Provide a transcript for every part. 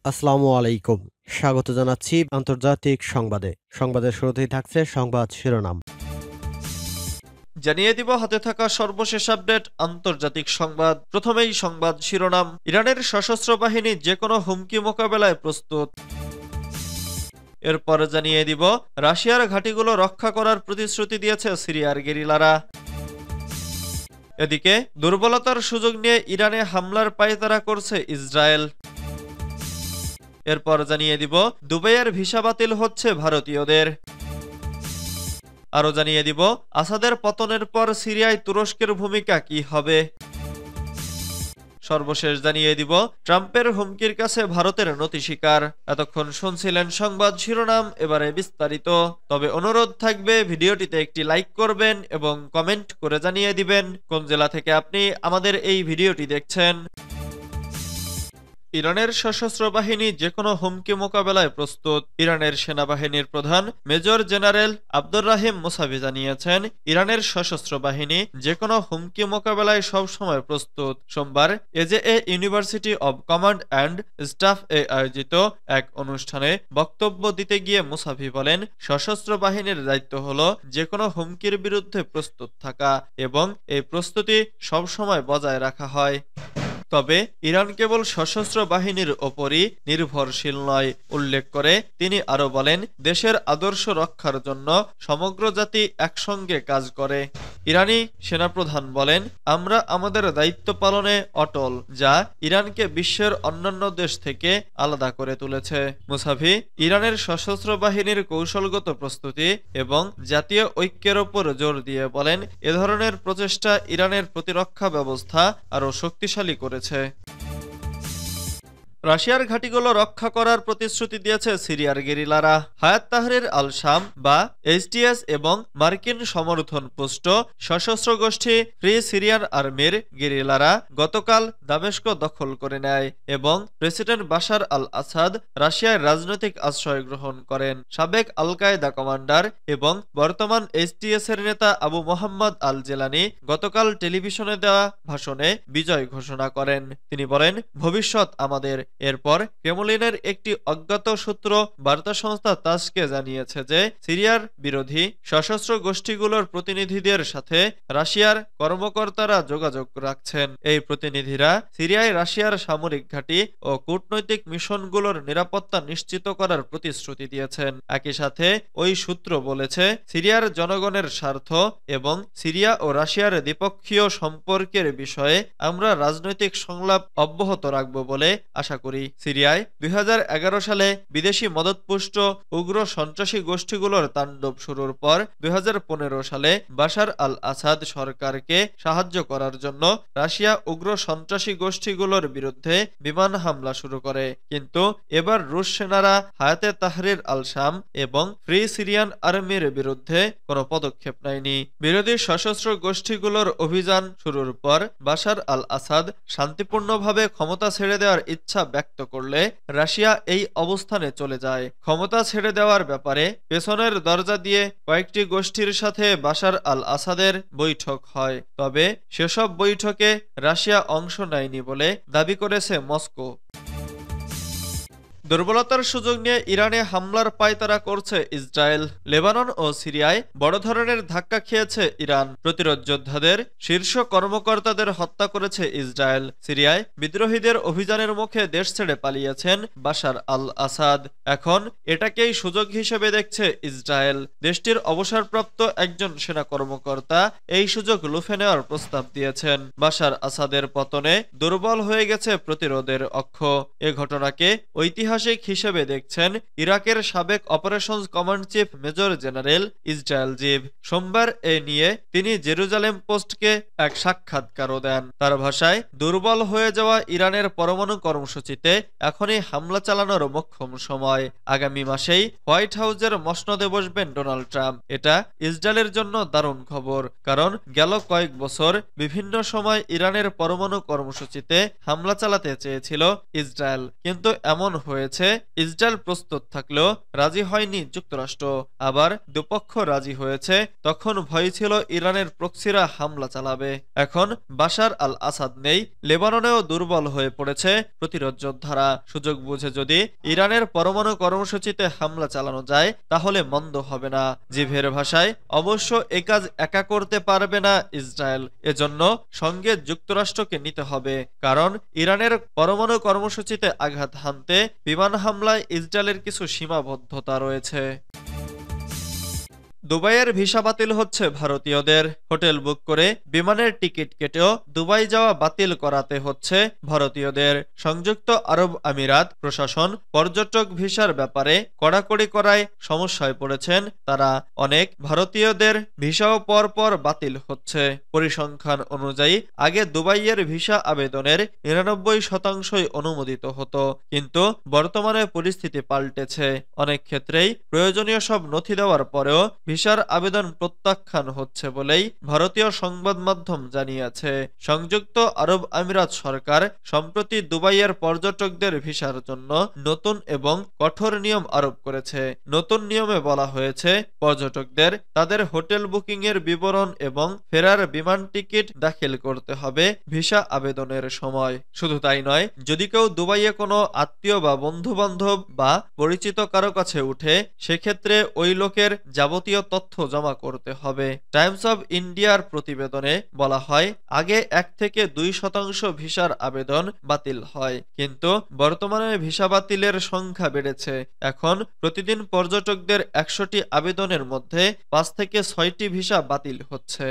আসসালামু আলাইকুম। স্বাগত জানাচ্ছি আন্তর্জাতিক সংবাদে। সংবাদের শুরুতেই থাকছে সংবাদ শিরোনাম। জানিয়ে দিব হাতে থাকা সর্বশেষ আপডেট আন্তর্জাতিক সংবাদ। প্রথমেই সংবাদ শিরোনাম। ইরানের সশস্ত্র বাহিনী যে কোনো হুমকি মোকাবেলায় প্রস্তুত। এরপর জানিয়ে দিব রাশিয়ার ঘাঁটিগুলো রক্ষা করার প্রতিশ্রুতি দিয়েছে সিরিয়ার গেরিলারা। এদিকে দুর্বলতার সুযোগ নিয়ে ইরানে হামলার পায়তারা করছে ইসরায়েল। এরপর জানিয়ে দিব দুবাইয়ের ভিসা বাতিল হচ্ছে ভারতীয়দের। আরো জানিয়ে দিব আসাদের পতনের পর সিরিয়ায় তুরস্কের ভূমিকা কি হবে। সর্বশেষ জানিয়ে দিব ট্রাম্পের হুমকির কাছে ভারতের নতি স্বীকার। এতক্ষণ শুনছিলেন সংবাদ শিরোনাম, এবারে বিস্তারিত। তবে অনুরোধ থাকবে ভিডিওটিতে একটি লাইক করবেন এবং কমেন্ট করে জানিয়ে দিবেন কোন জেলা থেকে আপনি আমাদের এই ভিডিওটি দেখছেন। ইরানের সশস্ত্র বাহিনী যে কোনো হুমকি মোকাবেলায় প্রস্তুত। ইরানের সেনাবাহিনীর প্রধান মেজর জেনারেল আব্দুর রাহিম মুসাভি জানিয়েছেন, ইরানের সশস্ত্র বাহিনী যে কোনো হুমকি মোকাবেলায় সবসময় প্রস্তুত। সোমবার এজেএ university of command and staff এ আয়োজিত এক অনুষ্ঠানে বক্তব্য দিতে গিয়ে মুসাভি বলেন, সশস্ত্র বাহিনীর দায়িত্ব হল যে কোনো হুমকির বিরুদ্ধে প্রস্তুত থাকা এবং এই প্রস্তুতি সবসময় বজায় রাখা হয়। তবে ইরান কেবল সশস্ত্র বাহিনীর ওপরই নির্ভরশীল নয় উল্লেখ করে তিনি আরো বলেন, দেশের আদর্শ রক্ষার জন্য সমগ্র জাতি একসঙ্গে কাজ করে। ইরানি সেনাপ্রধান বলেন, আমরা আমাদের দায়িত্ব পালনে অটল, যা ইরানকে বিশ্বের অন্যান্য দেশ থেকে আলাদা করে তুলেছে। মুসাভি ইরানের সশস্ত্র বাহিনীর কৌশলগত প্রস্তুতি এবং জাতীয় ঐক্যের ওপর জোর দিয়ে বলেন, এ ধরনের প্রচেষ্টা ইরানের প্রতিরক্ষা ব্যবস্থা আরও শক্তিশালী করেছে। রাশিয়ার ঘাঁটিগুলো রক্ষা করার প্রতিশ্রুতি দিয়েছে সিরিয়ার গেরিলারা। হায়াত তাহরির আল শাম বা এইচটিএস এবং মার্কিন সমর্থন পুষ্ট সশস্ত্র গোষ্ঠী ফ্রি সিরিয়ান আর্মির গেরিলারা গতকাল দামেস্ক দখল করে নেয় এবং প্রেসিডেন্ট বাশার আল আসাদ রাশিয়ায় রাজনৈতিক আশ্রয় গ্রহণ করেন। সাবেক আল কায়েদা কমান্ডার এবং বর্তমান এইচটিএস এর নেতা আবু মোহাম্মদ আল জেলানি গতকাল টেলিভিশনে দেওয়া ভাষণে বিজয় ঘোষণা করেন। তিনি বলেন, ভবিষ্যৎ আমাদের। এরপর ক্রেমলিনের একটি অজ্ঞাত সূত্র বার্তা সংস্থা তাসকে জানিয়েছে যে সিরিয়ার বিরোধী সশস্ত্র গোষ্ঠীগুলোর প্রতিনিধিদের সাথে রাশিয়ার কর্মকর্তারা যোগাযোগ রাখছেন। এই প্রতিনিধিরা সিরিয়ায় রাশিয়ার সামরিক ঘাঁটি ও কূটনৈতিক মিশনগুলোর নিরাপত্তা নিশ্চিত করার প্রতিশ্রুতি দিয়েছেন। একই সাথে ওই সূত্র বলেছে, সিরিয়ার জনগণের স্বার্থ এবং সিরিয়া ও রাশিয়ার দ্বিপক্ষীয় সম্পর্কের বিষয়ে আমরা রাজনৈতিক সংলাপ অব্যাহত রাখব বলে আশা করি। সিরিয়ায় 2011 সালে বিদেশি মদতপুষ্ট উগ্র সন্ত্রাসী গোষ্ঠীগুলোর তাণ্ডব শুরুর পর 2015 সালে বাশার আল আসাদ সরকারকে সাহায্য করার জন্য রাশিয়া উগ্র সন্ত্রাসী গোষ্ঠীগুলোর বিরুদ্ধে বিমান হামলা শুরু করে। কিন্তু এবার রুশ সেনারা হায়াতে তাহরির আল শাম এবং ফ্রি সিরিয়ান আর্মির বিরুদ্ধে কোনো পদক্ষেপ নেয়নি। বিরোধী সশস্ত্র গোষ্ঠীগুলোর অভিযান শুরুর পর বাশার আল আসাদ শান্তিপূর্ণভাবে ক্ষমতা ছেড়ে দেওয়ার ইচ্ছা ব্যক্ত করলে রাশিয়া এই অবস্থানে চলে যায়। ক্ষমতা ছেড়ে দেওয়ার ব্যাপারে পেছনের দরজা দিয়ে কয়েকটি গোষ্ঠীর সাথে বাশার আল আসাদের বৈঠক হয়, তবে সেসব বৈঠকে রাশিয়া অংশ নেয়নি বলে দাবি করেছে মস্কো। দুর্বলতার সুযোগ নিয়ে ইরানে হামলার পায়তারা করছে ইসরায়েল। লেবানন ও সিরিয়ায় বড় ধরনের ধাক্কা খেয়েছে ইরান। প্রতিরোধ যোদ্ধাদের শীর্ষ কর্মকর্তাদের হত্যা করেছে ইসরায়েল। সিরিয়ায় বিদ্রোহীদের অভিযানের মুখে দেশ ছেড়ে পালিয়েছেন বাশার আল আসাদ। এখন এটাকেই সুযোগ হিসেবে দেখছে ইসরায়েল। দেশটির অবসরপ্রাপ্ত একজন সেনা কর্মকর্তা এই সুযোগ লুফে নেওয়ার প্রস্তাব দিয়েছেন। বাশার আসাদের পতনে দুর্বল হয়ে গেছে প্রতিরোধের অক্ষ। এ ঘটনাকে ঐতিহাসিক হিসেবে দেখছেন ইরাকের সাবেক operations command chief major general Israel জিভ। সোমবার এ নিয়ে তিনি জেরুজালেম পোস্টকে এক সাক্ষাৎকারও দেন। তার ভাষায়, দুর্বল হয়ে যাওয়া ইরানের পরমাণু কর্মসূচিতে এখনই হামলা চালানোর মোক্ষম সময়। আগামী মাসেই হোয়াইট হাউসের মসনদে বসবেন ডোনাল্ড ট্রাম্প। এটা ইসরায়েলের জন্য দারুণ খবর, কারণ গেল কয়েক বছর বিভিন্ন সময় ইরানের পরমাণু কর্মসূচিতে হামলা চালাতে চেয়েছিল ইসরায়েল, কিন্তু এমন হয়ে হয়েছে ইসরায়েল প্রস্তুত থাকলেও রাজি হয়নি যুক্তরাষ্ট্র। আবার দুপক্ষ রাজি হয়েছে, তখন ভয় ছিল ইরানের প্রক্সিরা হামলা চালাবে। এখন বাশার আল আসাদ নেই, লেবাননেও দুর্বল হয়ে পড়েছে প্রতিরোধ যোদ্ধারা। সুযোগ বুঝে যদি ইরানের পরমাণু কর্মসূচিতে হামলা চালানো যায় তাহলে মন্দ হবে না। জিভের ভাষায় অবশ্য এ কাজ একা করতে পারবে না ইসরায়েল, এজন্য সঙ্গে যুক্তরাষ্ট্রকে নিতে হবে। কারণ ইরানের পরমাণু কর্মসূচিতে আঘাত হানতে বিমান হামলায় ইসরায়েলের কিছু সীমাবদ্ধতা রয়েছে। দুবাইয়ের ভিসা বাতিল হচ্ছে ভারতীয়দের। হোটেল বুক করে বিমানের টিকিট কেটেও দুবাই যাওয়া বাতিল করাতে হচ্ছে ভারতীয়দের। সংযুক্ত আরব আমিরাত প্রশাসন পর্যটক ভিসার ব্যাপারে কড়াকড়ি করায় সমস্যায় পড়েছেন তারা। অনেক ভারতীয়দের ভিসাও পরপর বাতিল হচ্ছে। পরিসংখ্যান অনুযায়ী আগে দুবাইয়ের ভিসা আবেদনের ৯৯% অনুমোদিত হতো, কিন্তু বর্তমানে পরিস্থিতি পাল্টেছে। অনেক ক্ষেত্রেই প্রয়োজনীয় সব নথি দেওয়ার পরেও ভিসার আবেদন প্রত্যাখ্যান হচ্ছে বলেই ভারতীয় সংবাদ মাধ্যম জানিয়েছে। সংযুক্ত আরব আমিরাত সরকার সম্প্রতি দুবাইয়ের পর্যটকদের ভিসার জন্য নতুন এবং কঠোর নিয়ম আরোপ করেছে। নতুন নিয়মে বলা হয়েছে পর্যটকদের তাদের হোটেল বুকিং এর বিবরণ এবং ফেরার বিমান টিকিট দাখিল করতে হবে ভিসা আবেদনের সময়। শুধু তাই নয়, যদি কেউ দুবাইয়ে কোনো আত্মীয় বা বন্ধু বান্ধব বা পরিচিত কারো কাছে উঠে, সেক্ষেত্রে ওই লোকের যাবতীয় তথ্য জমা করতে হবে। টাইমস অব ইন্ডিয়ার প্রতিবেদনে বলা হয়, আগে ১ থেকে ২% ভিসার আবেদন বাতিল হয়, কিন্তু বর্তমানে ভিসা বাতিলের সংখ্যা বেড়েছে। এখন প্রতিদিন পর্যটকদের ১০০টি আবেদনের মধ্যে ৫ থেকে ৬টি ভিসা বাতিল হচ্ছে।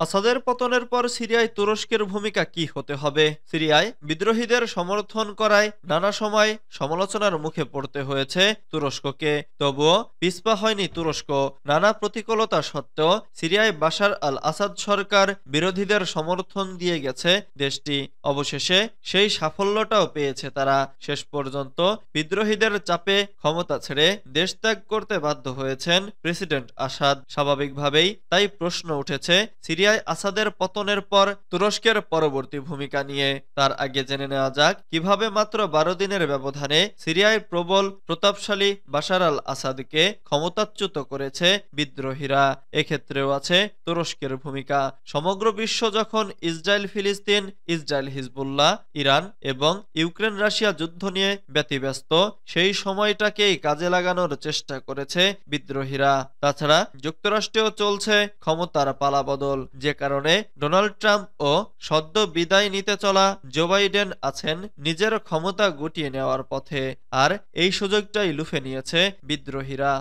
আসাদের পতনের পর সিরিয়ায় তুরস্কের ভূমিকা কি হতে হবে? সিরিয়ায় বিদ্রোহীদের সমর্থন করায় নানা সময় সমালোচনার মুখে পড়তে হয়েছে তুরস্ককে। তবুও পিছপা হয়নি তুরস্ক। নানা প্রতিকূলতা সত্ত্বেও সিরিয়ায় বাশার আল আসাদ সরকার বিরোধীদের সমর্থন দিয়ে গেছে দেশটি। অবশেষে সেই সাফল্যটাও পেয়েছে তারা। শেষ পর্যন্ত বিদ্রোহীদের চাপে ক্ষমতা ছেড়ে দেশ ত্যাগ করতে বাধ্য হয়েছেন প্রেসিডেন্ট আসাদ। স্বাভাবিকভাবেই তাই প্রশ্ন উঠেছে সিরিয়া আসাদের পতনের পর তুরস্কের পরবর্তী ভূমিকা নিয়ে। তার আগে জেনে নেওয়া যাক কিভাবে মাত্র ১২ দিনের ব্যবধানে সিরিয়ায় প্রবল প্রতাপশালী বাশার আল আসাদকে ক্ষমতাচ্যুত করেছে বিদ্রোহীরা। এক্ষেত্রেও আছে তুরস্কের ভূমিকা। সমগ্র বিশ্ব যখন ইসরায়েল ফিলিস্তিন, ইসরায়েল হিজবুল্লাহ, ইরান এবং ইউক্রেন রাশিয়া যুদ্ধ নিয়ে ব্যতিব্যস্ত, সেই সময়টাকেই কাজে লাগানোর চেষ্টা করেছে বিদ্রোহীরা। তাছাড়া যুক্তরাষ্ট্রেও চলছে ক্ষমতার পালাবদল, যে কারণে ডোনাল্ড ট্রাম্প ও সদ্য বিদায় নিতে চলা জো বাইডেন আছেন নিজের ক্ষমতা গুটিয়ে নেওয়ার পথে। আর এই সুযোগটাই লুফে নিয়েছে বিদ্রোহীরা।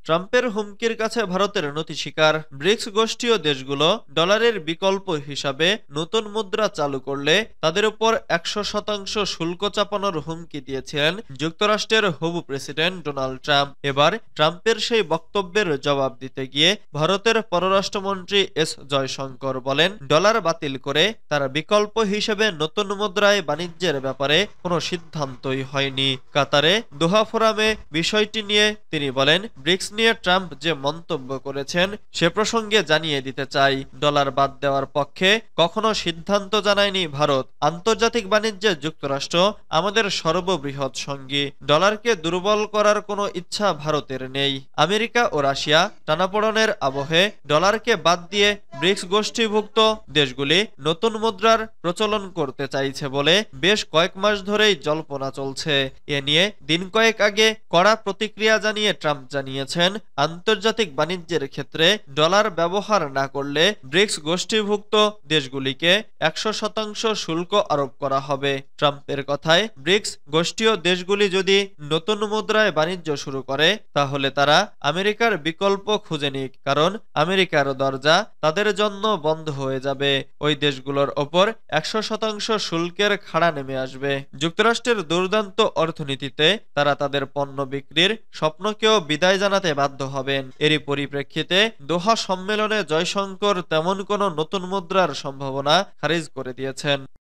ট্রাম্পের হুমকির কাছে ভারতের নতি স্বীকার। ব্রিক্স গোষ্ঠীয় দেশগুলো ডলারের বিকল্প হিসাবে নতুন মুদ্রা চালু করলে তাদের উপর ১০০% শুল্ক চাপানোর হুমকি দিয়েছিলেন যুক্তরাষ্ট্রের হবু প্রেসিডেন্ট ডোনাল্ড ট্রাম্প। এবার ট্রাম্পের সেই বক্তব্যের জবাব দিতে গিয়ে ভারতের পররাষ্ট্রমন্ত্রী এস জয়শঙ্কর বলেন, ডলার বাতিল করে তার বিকল্প হিসেবে নতুন মুদ্রায় বাণিজ্যের ব্যাপারে কোনো সিদ্ধান্তই হয়নি। কাতারে দোহা ফোরামে বিষয়টি নিয়ে তিনি বলেন, ব্রিক্স নিয়ে ট্রাম্প যে মন্তব্য করেছেন সে প্রসঙ্গে জানিয়ে দিতে চাই, ডলার বাদ দেওয়ার পক্ষে কখনো সিদ্ধান্ত জানায়নি ভারত। আন্তর্জাতিক বাণিজ্যে যুক্তরাষ্ট্র আমাদের সর্ববৃহৎ সঙ্গী। ডলারকে দুর্বল করার কোনো ইচ্ছা ভারতের নেই। আমেরিকা ও রাশিয়া টানাপোড়েনের আবহে ডলারকে বাদ দিয়ে ব্রিক্স গোষ্ঠীভুক্ত দেশগুলি নতুন মুদ্রার প্রচলন করতে চাইছে বলে বেশ কয়েক মাস ধরেই জল্পনা চলছে। এ নিয়ে দিন কয়েক আগে কড়া প্রতিক্রিয়া জানিয়ে ট্রাম্প জানিয়েছেন, আন্তর্জাতিক বাণিজ্যের ক্ষেত্রে ডলার ব্যবহার না করলে ব্রিক্স গোষ্ঠীভুক্ত দেশগুলিকে ১০০% শুল্ক আরোপ করা হবে। ট্রাম্পের কথায়, ব্রিক্স গোষ্ঠীয় দেশগুলি যদি নতুন মুদ্রায় বাণিজ্য শুরু করে তাহলে তারা আমেরিকার বিকল্প খুঁজে নিক, কারণ আমেরিকার দরজা তাদের জন্য বন্ধ হয়ে যাবে। ওই দেশগুলোর ওপর ১০০% শুল্কের খাড়া নেমে আসবে। যুক্তরাষ্ট্রের দুর্দান্ত অর্থনীতিতে তারা তাদের পণ্য বিক্রির স্বপ্নকেও বিদায় জানাতে বাধ্য হবেন। এরই পরিপ্রেক্ষিতে দোহা সম্মেলনে জয়শঙ্কর তেমন কোনো নতুন মুদ্রার সম্ভাবনা খারিজ করে দিয়েছেন।